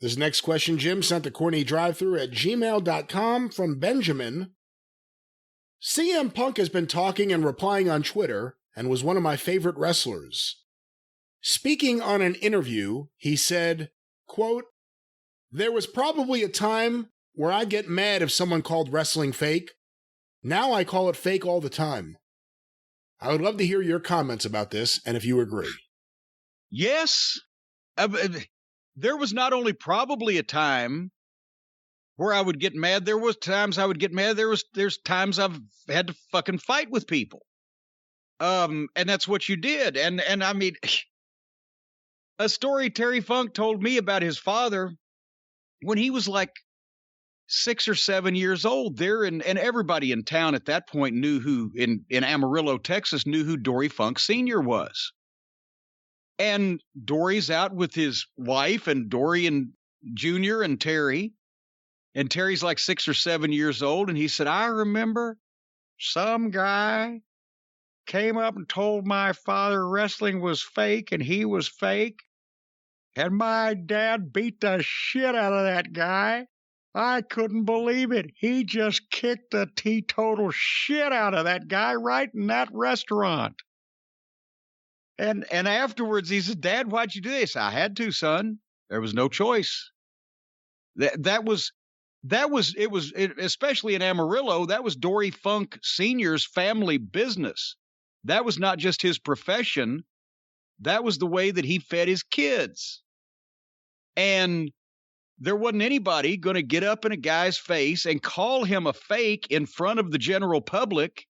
This next question, Jim, sent to CornyDriveThru at gmail.com from Benjamin. CM Punk has been talking and replying on Twitter and was one of my favorite wrestlers. Speaking on an interview, he said, quote, "There was probably a time where I'd get mad if someone called wrestling fake. Now I call it fake all the time." I would love to hear your comments about this and if you agree. Yes. There was not only probably a time where I would get mad. There was times I would get mad. There's times I've had to fucking fight with people. And that's what you did. And I mean, a story Terry Funk told me about his father when he was like 6 or 7 years old there, and everybody in town at that point knew who, in Amarillo, Texas, knew who Dory Funk Sr. was. And Dory's out with his wife and Dory and Junior and Terry. And Terry's like 6 or 7 years old. And he said, "I remember some guy came up and told my father wrestling was fake and he was fake. And my dad beat the shit out of that guy. I couldn't believe it. He just kicked the teetotal shit out of that guy right in that restaurant." And afterwards he said, "Dad, why'd you do this?" "I had to, son. There was no choice." It was especially in Amarillo, that was Dory Funk Sr.'s family business. That was not just his profession. That was the way that he fed his kids. And there wasn't anybody going to get up in a guy's face and call him a fake in front of the general public.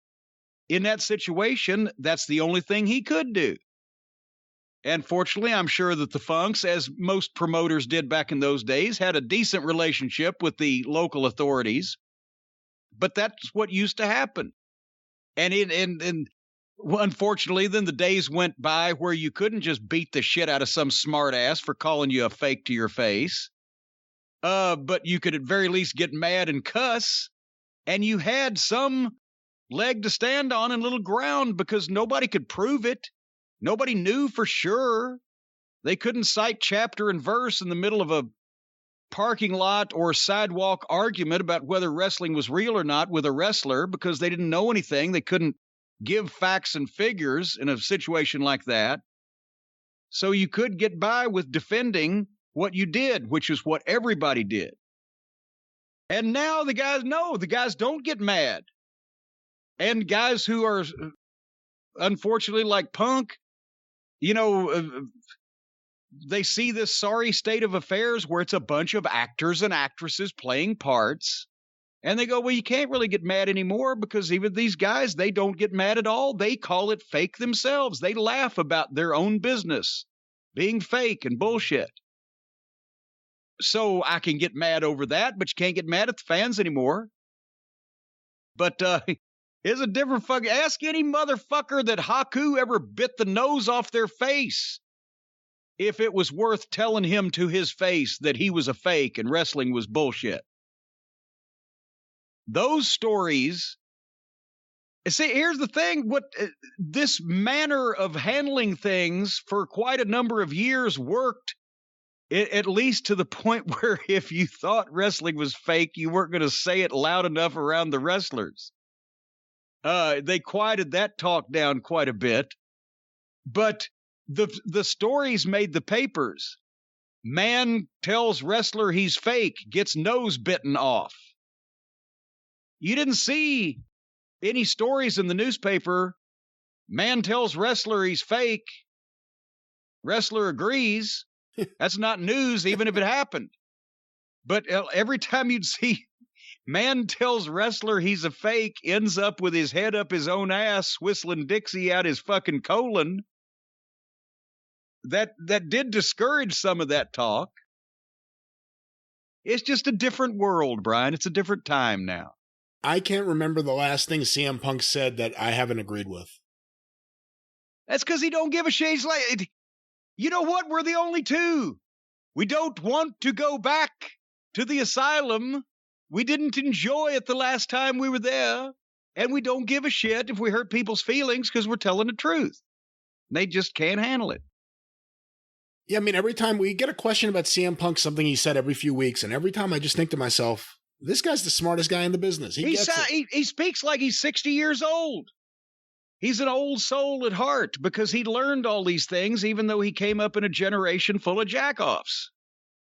In that situation, that's the only thing he could do. And fortunately, I'm sure that the Funks, as most promoters did back in those days, had a decent relationship with the local authorities. But that's what used to happen. And unfortunately, then the days went by where you couldn't just beat the shit out of some smart ass for calling you a fake to your face. But you could at very least get mad and cuss. And you had some leg to stand on and little ground because nobody could prove it. Nobody knew for sure. They couldn't cite chapter and verse in the middle of a parking lot or sidewalk argument about whether wrestling was real or not with a wrestler because they didn't know anything. They couldn't give facts and figures in a situation like that. So you could get by with defending what you did, which is what everybody did. And now the guys don't get mad. And guys who are unfortunately like Punk, they see this sorry state of affairs where it's a bunch of actors and actresses playing parts. And they go, well, you can't really get mad anymore because even these guys, they don't get mad at all. They call it fake themselves. They laugh about their own business being fake and bullshit. So I can get mad over that, but you can't get mad at the fans anymore. But it's a different fucking... Ask any motherfucker that Haku ever bit the nose off their face if it was worth telling him to his face that he was a fake and wrestling was bullshit. Those stories... See, here's the thing. This manner of handling things for quite a number of years worked, at least to the point where if you thought wrestling was fake, you weren't going to say it loud enough around the wrestlers. They quieted that talk down quite a bit. But the stories made the papers. Man tells wrestler he's fake, gets nose bitten off. You didn't see any stories in the newspaper. Man tells wrestler he's fake. Wrestler agrees. That's not news, even if it happened. But every time you'd see man tells wrestler he's a fake, ends up with his head up his own ass, whistling Dixie out his fucking colon. That did discourage some of that talk. It's just a different world, Brian. It's a different time now. I can't remember the last thing CM Punk said that I haven't agreed with. That's because he don't give a shit. He's like, you know what? We're the only two. We don't want to go back to the asylum. We didn't enjoy it the last time we were there. And we don't give a shit if we hurt people's feelings because we're telling the truth. They just can't handle it. Yeah, I mean, every time we get a question about CM Punk, something he said every few weeks, and every time I just think to myself, this guy's the smartest guy in the business. He speaks like he's 60 years old. He's an old soul at heart because he learned all these things, even though he came up in a generation full of jackoffs.